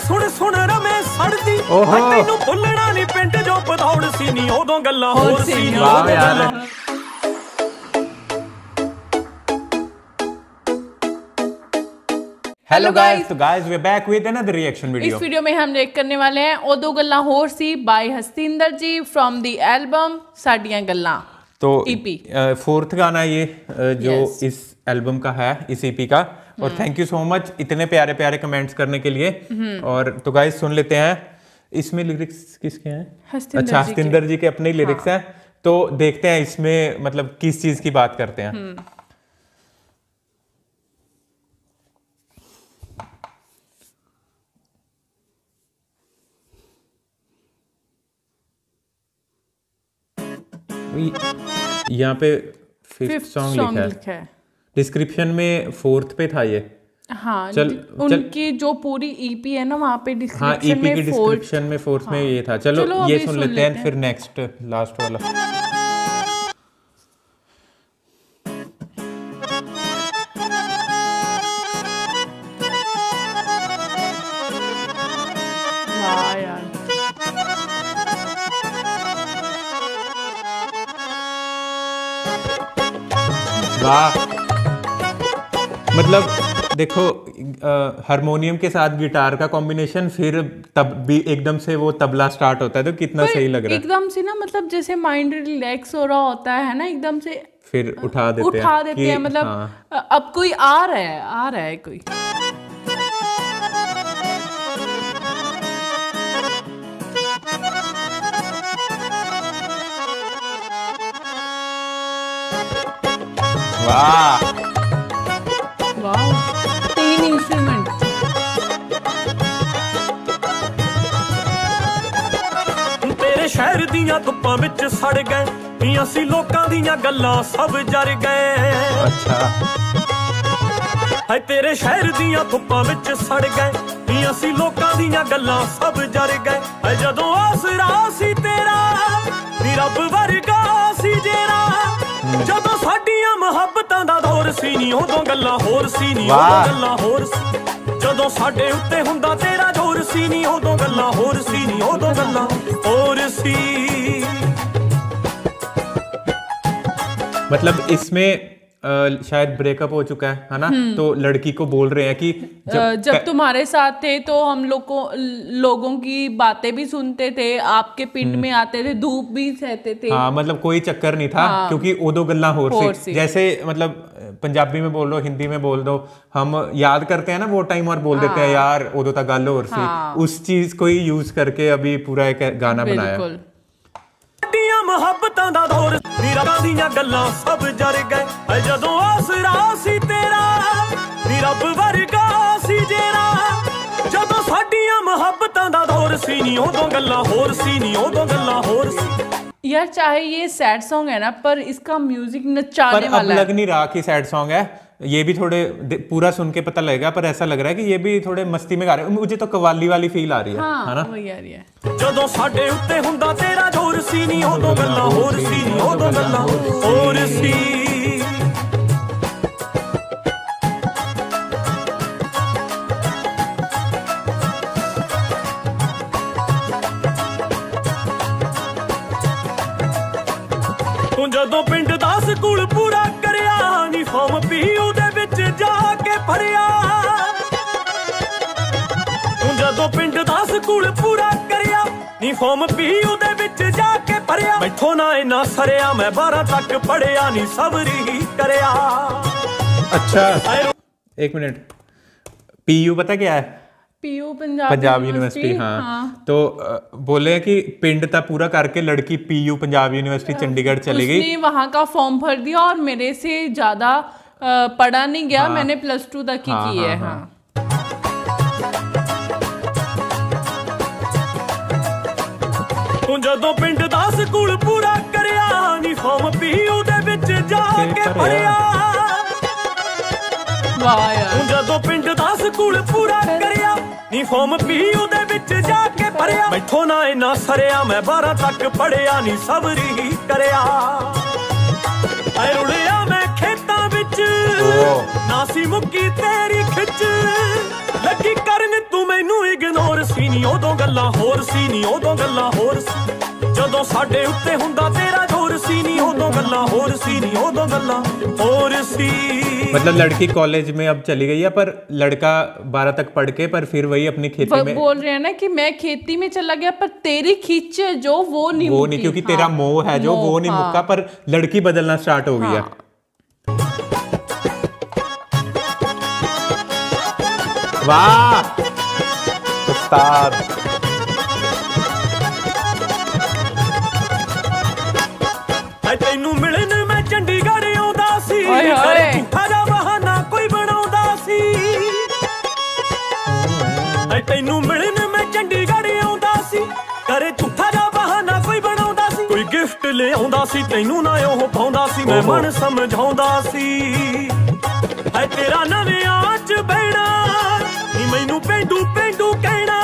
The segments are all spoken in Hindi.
सुन सुन रमे सड़दी तैनू भुलना नहीं पिंड जो भदौड़ सी नी उदों गल्लां होर सी नी उदों गल्लां। हेलो गाइस, तो guys we are back with another reaction video. इस वीडियो में हम रिएक्ट करने वाले हैं ओ दो गल्लां होर सी by Hastinder ji from the album Saadiyan गल्लां। तो ईपी फोर्थ गाना ये जो इस एल्बम का है, इस ईपी का। और थैंक यू सो मच इतने प्यारे प्यारे कमेंट्स करने के लिए। और तो गाइस सुन लेते हैं, इसमें लिरिक्स किसके हैं? अच्छा, हस्तिंदर जी के अपने ही लिरिक्स हैं। तो देखते हैं इसमें मतलब किस चीज की बात करते हैं। यहाँ पे फिफ्थ सॉन्ग लिखा है, डिस्क्रिप्शन में फोर्थ पे था ये। हाँ, उनकी जो पूरी ईपी है ना वहाँ पे डिस्क्रिप्शन में डिस्क्रिप्शन में फोर्थ में ये था। चलो ये सुन लेते हैं, फिर नेक्स्ट लास्ट वाला। वाह, मतलब देखो हारमोनियम के साथ गिटार का कॉम्बिनेशन, फिर तब भी एकदम से वो तबला स्टार्ट होता है, तो कितना सही लग रहा है। एकदम से ना, मतलब जैसे माइंड रिलैक्स हो रहा होता है ना, एकदम से फिर उठा देते हैं मतलब हाँ। अब कोई आ रहा है कोई। वाह वाह, 3 इंस्ट्रूमेंट। तेरे शहर दियां धुप्पां विच सड़ गए असी लोकां दियां गल्लां सब जर गए। अच्छा, हाय तेरे शहर दियां धुप्पां विच सड़ गए असी लोकां दियां गल्लां सब जर गए। हाय जदों आसरा सी तेरा रब वर्गा सी जेरा, जदों साडियां मुहब्बतां दा दौर सी नी उदों गल्लां होर सी नी उदों गल्लां होर सी। जदों साडे उत्ते हुंदा तेरा जोर सी नी उदों गल्लां होर सी नी उदों गल्लां होर सी। मतलब इसमें शायद ब्रेकअप हो चुका है ना, तो लड़की को बोल रहे हैं कि जब तुम्हारे साथ थे तो हम लोगों की बातें भी सुनते थे, आपके पिंड में आते थे, धूप भी सहते थे। हाँ, मतलब कोई चक्कर नहीं था। हाँ, क्योंकि ओदो गल्ला होर सी, जैसे मतलब पंजाबी में बोल दो, हिंदी में बोल दो, हम याद करते हैं ना वो टाइम और बोल देते हैं यार ओदो ता गल होर सी। उस चीज को ही यूज करके अभी पूरा एक गाना बनाया। मुहब्बतां दा दौर नीरां दियां गल्लां सब जर गए। जदों आसरा सी तेरा रब वर्गा सी जेरा, जदों साडियां मुहब्बतां दा दौर सी नी उदों गल्लां होर सी नी उदों गल्लां होर सी। यार चाहे ये सैड सॉन्ग है ना, पर इसका म्यूजिक नचाने वाला है। लग नहीं रहा कि सैड सॉन्ग है, ये भी थोड़े पूरा सुन के पता लगेगा, पर ऐसा लग रहा है कि ये भी थोड़े मस्ती में गा रहे हैं। मुझे तो कव्वाली वाली फील आ रही है। हाँ, है ना? वही आ रही है। जदों साडे उत्ते हुंदा तेरा जोर सी नी उदों गल्लां होर सी नी उदों गल्लां होर सी। तूं जदों पिंड दा स्कूल पूरा करिया नी फॉर्म पीयू दे विच जाके भरिया। तूं जदों पिंड दा स्कूल पूरा करिया नी फॉर्म पीयू दे विच जाके भरिया। मैथों ना इन्ना सरिया मैं 12 तक पढ़िया नी सबरी ही करिया। अच्छा, एक मिनट, पीयू पता क्या है? PU Punjab university. हाँ, तो बोले कि पिंड ता पूरा करके लड़की पीयू पंजाब यूनिवर्सिटी चंडीगढ़ चली गई। उसने वहाँ का फॉर्म भर दिया और मेरे से ज्यादा पढ़ा नहीं गया। मैंने +2 तक ही की है। हाँ, जदों पिंड दा स्कूल पूरा करिया नी फॉर्म पीयू दे विच जाके भरिया। वाह यार, जदों पिंड दा स्कूल पूरा करिया नी फॉर्म पीयू दे विच जाके भरिया। मैथों ना इन्ना सरिया मैं 12 तक पढ़िया नी सबरी ही करिया। ऐ रुलिया मैं खेतां विच ना सी मुक्की तेरी खिच, लगी करन तू मैनू इग्नोर ਨੀ ਉਦੋਂ ਗੱਲਾਂ ਹੋਰ ਸੀ ਨੀ ਉਦੋਂ ਗੱਲਾਂ ਹੋਰ ਸੀ ਜਦੋਂ ਸਾਡੇ ਉੱਤੇ ਹੁੰਦਾ ਤੇਰਾ ਜ਼ੋਰ ਸੀ ਨੀ ਉਦੋਂ ਗੱਲਾਂ ਹੋਰ ਸੀ ਨੀ ਉਦੋਂ ਗੱਲਾਂ ਹੋਰ ਸੀ। मतलब लड़की कॉलेज में अब चली गई है पर लड़का 12 तक पढ़ के पर फिर वही अपनी खेती में बोल रहे हैं ना कि मैं खेती में चला गया पर तेरी खींच जो वो नहीं क्योंकि तेरा मोह है जो वो नहीं मुक्का पर लड़की बदलना स्टार्ट हो गया। वाह उस्ताद। ਤੈਨੂੰ ਮਿਲਣ ਮੈਂ ਚੰਡੀਗੜ੍ਹ ਆਉਂਦਾ ਸੀ ਝੂਠਾ ਜਿਹਾ ਬਹਾਨਾ ਕੋਈ ਬਣਾਉਂਦਾ ਸੀ ਤੈਨੂੰ ਮਿਲਣ ਮੈਂ ਚੰਡੀਗੜ੍ਹ ਆਉਂਦਾ ਸੀ ਕਰੇ ਝੂਠਾ ਜਿਹਾ ਬਹਾਨਾ ਕੋਈ ਬਣਾਉਂਦਾ ਸੀ ਕੋਈ ਗਿਫਟ ਲਿਆਉਂਦਾ ਸੀ ਤੈਨੂੰ ਨਾ ਉਹ ਪਾਉਂਦਾ ਸੀ ਮੈਂ ਮਨ ਸਮਝਾਉਂਦਾ ਸੀ ਹੈ ਤੇਰਾ ਨਵਿਆਂ ਚ ਬਹਿਣਾ ਨੀ ਮੈਨੂੰ ਪੇਂਡੂ ਪੇਂਡੂ ਕਹਿਣਾ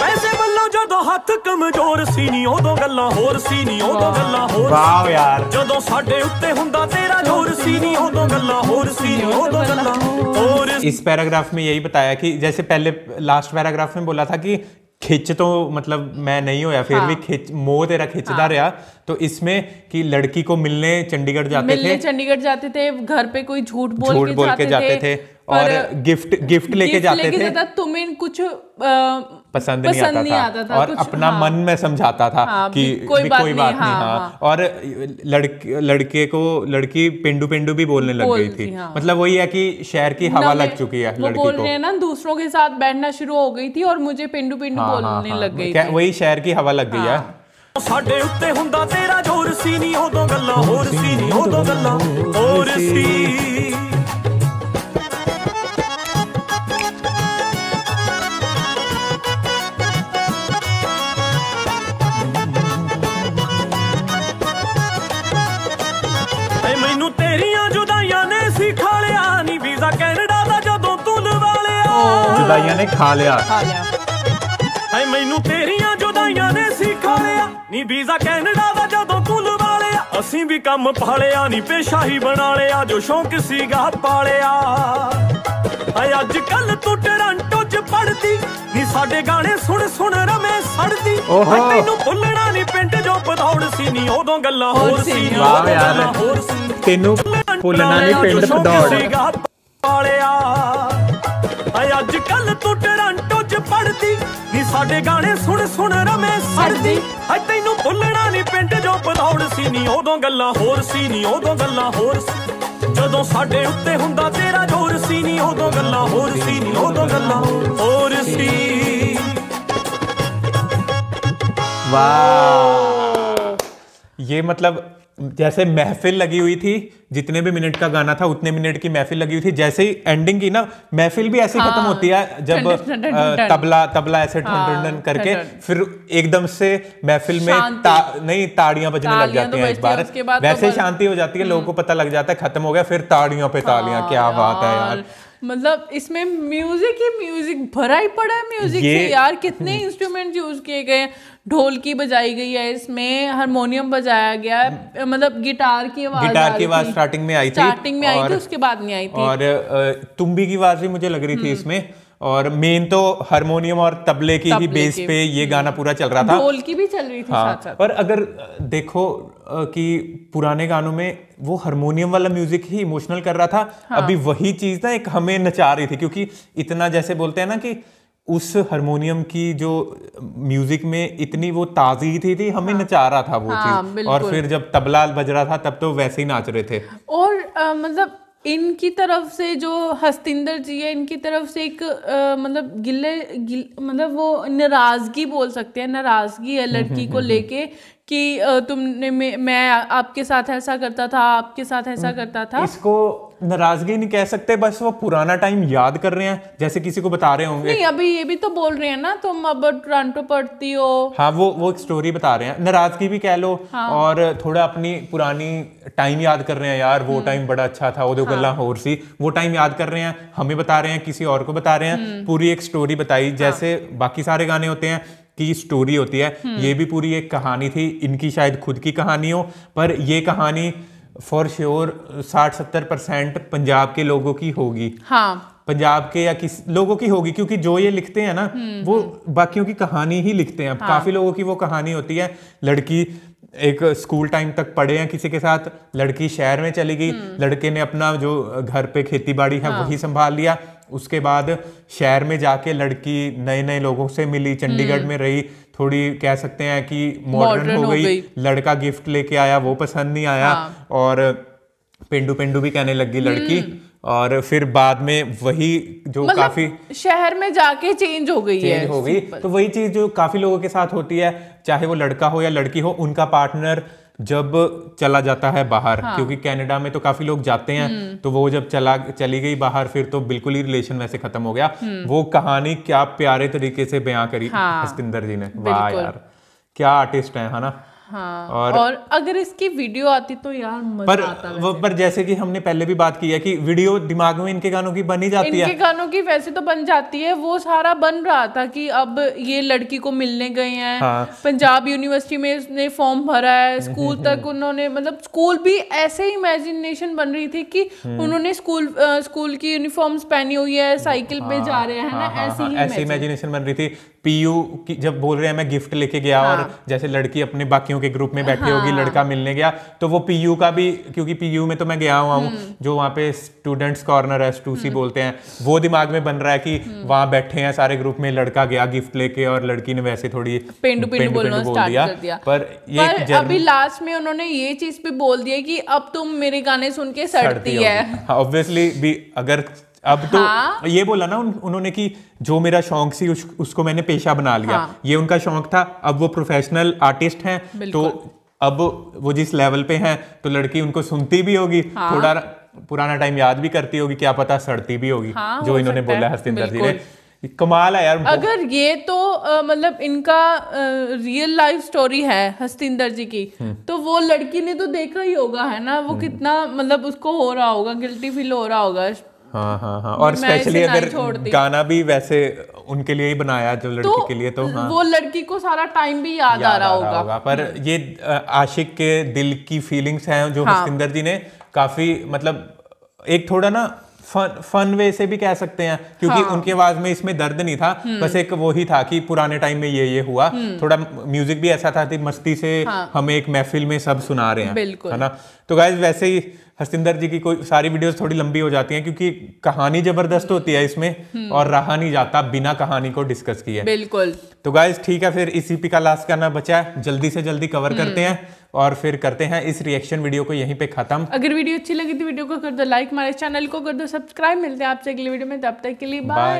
ਪੈਸੇ ਵੱਲੋਂ ਜਦੋਂ ਹੱਥ ਕਮਜ਼ੋਰ ਸੀ ਨੀ ਉਦੋਂ ਗੱਲਾਂ ਹੋਰ ਸੀ ਨੀ ਉਦੋਂ ਗੱਲਾਂ ਹੋਰ ਵਾਹ ਯਾਰ ਜਦੋਂ ਸਾਡੇ ਉੱਤੇ ਹੁੰਦਾ ਤੇਰਾ ਜ਼ੋਰ ਸੀ ਨੀ ਉਦੋਂ ਗੱਲਾਂ ਹੋਰ ਸੀ ਨੀ ਉਦੋਂ ਗੱਲਾਂ ਹੋਰ। इस पैराग्राफ में यही बताया कि जैसे पहले लास्ट पैराग्राफ में बोला था कि खिंच तो मतलब मैं नहीं होया फिर भी खिंच मोह तेरा खिंचता रहा तो इसमें कि लड़की को मिलने चंडीगढ़ जाते थे घर पे कोई झूठ बोल के जाते थे और गिफ्ट लेके जाते थे तुम्हें कुछ पसंद नहीं आता था और अपना मन में समझाता था कि कोई बात नहीं और लड़की पेंडू पेंडू भी बोलने लग गई थी मतलब वही है कि शहर की हवा लग चुकी है लड़की को। बोल रहे हैं ना दूसरों के साथ बैठना शुरू हो गई थी और मुझे पेंडू पेंडू बोलने लग गई थी वही शहर की हवा लग गई है। ਸਾਡੇ ਉੱਤੇ ਹੁੰਦਾ ਤੇਰਾ ਜ਼ੋਰ ਸੀ ਨੀ ਉਦੋਂ ਗੱਲਾਂ ਹੋਰ ਸੀ ਨੀ ਉਦੋਂ ਗੱਲਾਂ ਹੋਰ ਸੀ। ਮੈਨੂੰ ਤੇਰੀਆਂ ਜੁਦਾਈਆਂ ਨੇ ਸਿਖਾ ਲਿਆ ਨੀ ਵੀਜ਼ਾ ਕੈਨੇਡਾ ਦਾ ਜਦੋਂ ਤੂੰ ਲਵਾ ਲਿਆ ਜੁਦਾਈਆਂ ਨੇ ਖਾ ਲਿਆ ਹੈ ਮੈਨੂੰ ਤੇਰੀਆਂ ਜੁਦਾਈਆਂ ਨੇ ਸਿਖਾ ਲਿਆ ਨੀ ਵੀਜ਼ਾ ਕੈਨੇਡਾ ਦਾ ਜਦੋਂ ਤੂੰ ਲਵਾ ਲਿਆ ਅਸੀਂ ਵੀ ਕੰਮ ਪਾਲਿਆ ਨੀ ਪੇਸ਼ਾ ਹੀ ਬਣਾ ਲਿਆ ਜੋ ਸ਼ੌਂਕ ਸੀਗਾ ਪਾਲਿਆ ਹੈ ਅੱਜ ਕੱਲ ਤੂੰ ਟੋਰਾਂਟੋ ਚ ਪੜਦੀ ਨੀ ਸਾਡੇ ਗਾਣੇ ਸੁਣ ਸੁਣ ਰਮੇ ਸੜਦੀ ਤੈਨੂੰ ਭੁੱਲਣਾ ਨੀ ਪਿੰਡ ਜੋ ਪਧੌੜ ਸੀ ਨੀ ਉਦੋਂ ਗੱਲਾਂ ਹੋਰ ਸੀ ਵਾਹ ਯਾਰ ਤੈਨੂੰ ਭੁੱਲਣਾ ਨੀ ਪਿੰਡ ਪਧੌੜ ਪਾਲਿਆ ਹੈ ਅੱਜ ਕੱਲ ਤੂੰ ਟੋਰਾਂਟੋ ਚ ਪੜਦੀ ਨੀ ਸਾਡੇ ਗਾਣੇ ਸੁਣ ਸੁਣ ਰਮੇ ਸੜਦੀ ਹੈ ਤੈਨੂੰ ਭੁੱਲਣਾ ਨੀ ਪਿੰਡ ਜੋ ਪਧੌੜ ਸੀ ਨੀ ਉਦੋਂ ਗੱਲਾਂ ਹੋਰ ਸੀ ਨੀ ਉਦੋਂ ਗੱਲਾਂ ਹੋਰ ਸੀ ਜਦੋਂ ਸਾਡੇ ਉੱਤੇ ਹੁੰਦਾ ਤੇਰਾ ਜ਼ੋਰ ਸੀ ਨੀ ਉਦੋਂ ਗੱਲਾਂ ਹੋਰ ਸੀ ਨੀ ਉਦੋਂ ਗੱਲਾਂ ਹੋਰ ਸੀ। वाह ये मतलब जैसे महफिल लगी हुई थी जितने भी मिनट का गाना था उतने मिनट की महफिल लगी हुई थी जैसे ही एंडिंग की ना महफिल भी ऐसे खत्म होती है जब तबला ऐसे ठन करके फिर एकदम से महफिल में ताड़ियां बजने लग जाती हैं एक बार वैसे शांति हो जाती है लोगों को पता लग जाता है खत्म हो गया फिर ताड़ियों पे तालियां क्या बात है यार मतलब इसमें म्यूजिक भरा ही पड़ा है म्यूजिक से यार कितने इंस्ट्रूमेंट यूज किए गए ढोलकी बजाई गई है इसमें हारमोनियम बजाया गया है मतलब गिटार की आवाज स्टार्टिंग में आई थी उसके बाद नहीं आई थी और तुम्बी की आवाज भी मुझे लग रही थी इसमें और मेन तो हारमोनियम और तबले की ही बेस पे ये गाना पूरा चल रहा था ढोलकी भी चल रही थी साथ साथ। और अगर देखो कि पुराने गानों में वो हारमोनियम वाला म्यूजिक ही इमोशनल कर रहा था अभी वही चीज ना एक हमें नचा रही थी क्योंकि इतना जैसे बोलते हैं ना कि उस हारमोनियम की जो म्यूजिक में इतनी वो ताजगी थी हमें नचा रहा था वो चीज और फिर जब तबला बज रहा था तब तो वैसे ही नाच रहे थे। और मतलब इनकी तरफ से जो हस्तिंदर जी है इनकी तरफ से एक मतलब मतलब वो नाराजगी बोल सकते हैं नाराजगी है लड़की को लेके कि तुमने मैं आपके साथ ऐसा करता था आपके साथ ऐसा करता था। इसको नाराजगी नहीं कह सकते बस वो पुराना टाइम याद कर रहे हैं जैसे किसी को बता रहे होंगे। नहीं अभी ये भी तो बोल रहे हैं ना तुम अब टोरंटो पढ़ती हो। हाँ वो एक स्टोरी बता रहे हैं नाराजगी भी कह लो और थोड़ा अपनी पुरानी टाइम याद कर रहे हैं यार वो टाइम बड़ा अच्छा था वो गल्ला होर सी वो टाइम याद कर रहे हैं हमें बता रहे हैं किसी और को बता रहे हैं पूरी एक स्टोरी बताई जैसे बाकी सारे गाने होते हैं की स्टोरी होती है ये भी पूरी एक कहानी थी इनकी शायद खुद की कहानी हो पर ये कहानी फॉर श्योर 60-70% पंजाब के लोगों की होगी। हाँ पंजाब के या किसी लोगों की होगी, क्योंकि जो ये लिखते हैं ना वो बाकियों की कहानी ही लिखते हैं। काफी लोगों की वो कहानी होती है, लड़की एक स्कूल टाइम तक पढ़े हैं किसी के साथ, लड़की शहर में चली गई, लड़के ने अपना जो घर पे खेती बाड़ी है वही संभाल लिया, उसके बाद शहर में जाके लड़की नए नए लोगों से मिली, चंडीगढ़ में रही, थोड़ी कह सकते हैं कि मॉडर्न हो गई, लड़का गिफ्ट लेके आया वो पसंद नहीं आया, और पेंडू पेंडू भी कहने लगी लड़की, और फिर बाद में वही जो मतलब काफी शहर में जाके चेंज हो गई है, हो गई। तो वही चीज जो काफी लोगों के साथ होती है, चाहे वो लड़का हो या लड़की हो, उनका पार्टनर जब चला जाता है बाहर, क्योंकि कनाडा में तो काफी लोग जाते हैं, तो वो जब चली गई बाहर, फिर तो बिल्कुल ही रिलेशन वैसे खत्म हो गया। वो कहानी क्या प्यारे तरीके से बयां करी हस्तिंदर जी ने, वाह यार क्या आर्टिस्ट है ना। हाँ, और अगर इसकी वीडियो आती तो यार मजा आता। पर जैसे कि हमने पहले भी बात की है कि वीडियो दिमाग में इनके गानों की बन ही जाती है, इनके गानों की वैसे तो बन जाती है, वो सारा बन रहा था कि अब ये लड़की को मिलने गए हैं, पंजाब यूनिवर्सिटी में उसने फॉर्म भरा है, स्कूल तक उन्होंने, मतलब स्कूल भी ऐसे इमेजिनेशन बन रही थी कि उन्होंने स्कूल की यूनिफॉर्म्स पहनी हुई है, साइकिल पे जा रहे हैं ना, ऐसी इमेजिनेशन बन रही थी। पीयू की जब बोल रहे हैं मैं गिफ्ट लेके गया, और जैसे लड़की अपने बाकियों के ग्रुप में बैठी होगी, लड़का मिलने गया, तो वो पीयू का भी, क्योंकि पीयू में तो मैं गया हुआ हूँ, जो वहाँ पे स्टूडेंट्स कॉर्नर है, स्टूसी बोलते हैं, वो दिमाग में बन रहा है कि वहाँ बैठे हैं सारे ग्रुप में, लड़का गया गिफ्ट लेके और लड़की ने वैसे थोड़ी पेंडू बोलना स्टार्ट कर दिया। पर ये अभी लास्ट में उन्होंने ये चीज भी बोल दिया कि अब तुम मेरे गाने सुन के सड़ती है। ऑब्वियसली भी, अगर अब तो ये बोला ना उन्होंने कि जो मेरा शौक थी उसको मैंने पेशा बना लिया, ये उनका शौक था, अब वो प्रोफेशनल आर्टिस्ट हैं, तो अब वो जिस लेवल पे हैं तो लड़की उनको सुनती भी होगी, थोड़ा पुराना टाइम याद भी करती होगी, क्या पता सड़ती भी होगी, जो इन्होंने बोला हस्तिंदर जी ने। कमाल है यार। अगर ये तो मतलब इनका रियल लाइफ स्टोरी है हस्तिंदर जी की, तो वो लड़की ने तो देखा ही होगा है ना, वो कितना मतलब उसको हो रहा होगा, गिल्टी फील हो रहा होगा। हाँ, और स्पेशली अगर गाना भी वैसे उनके लिए ही बनाया जो लड़की के लिए, तो वो लड़की को सारा टाइम भी याद आ रहा होगा। पर ये आशिक के दिल की फीलिंग्स हैं जो हस्तिंदर जी ने काफी, मतलब एक थोड़ा ना फन वे से भी कह सकते हैं, क्योंकि उनकी आवाज में इसमें दर्द नहीं था, बस एक वो ही था कि पुराने टाइम में ये हुआ, थोड़ा म्यूजिक भी ऐसा था कि मस्ती से हमें एक महफिल में सब सुना रहे हैं, है ना। तो गाइस वैसे ही हस्तिंदर जी की कोई सारी वीडियोस थोड़ी लंबी हो जाती हैं, क्योंकि कहानी जबरदस्त होती है इसमें, और रहा नहीं जाता बिना कहानी को डिस्कस किए। बिल्कुल। तो गाइस ठीक है, फिर इस ईपी का लास्ट गाना बचा है, जल्दी से जल्दी कवर करते हैं और फिर करते हैं इस रिएक्शन वीडियो को यहीं पे खत्म। अगर वीडियो अच्छी लगी तो वीडियो को कर दो लाइक, हमारे चैनल को कर दो सब्सक्राइब। मिलते हैं आपसे अगली वीडियो में, तब तक के लिए बाय।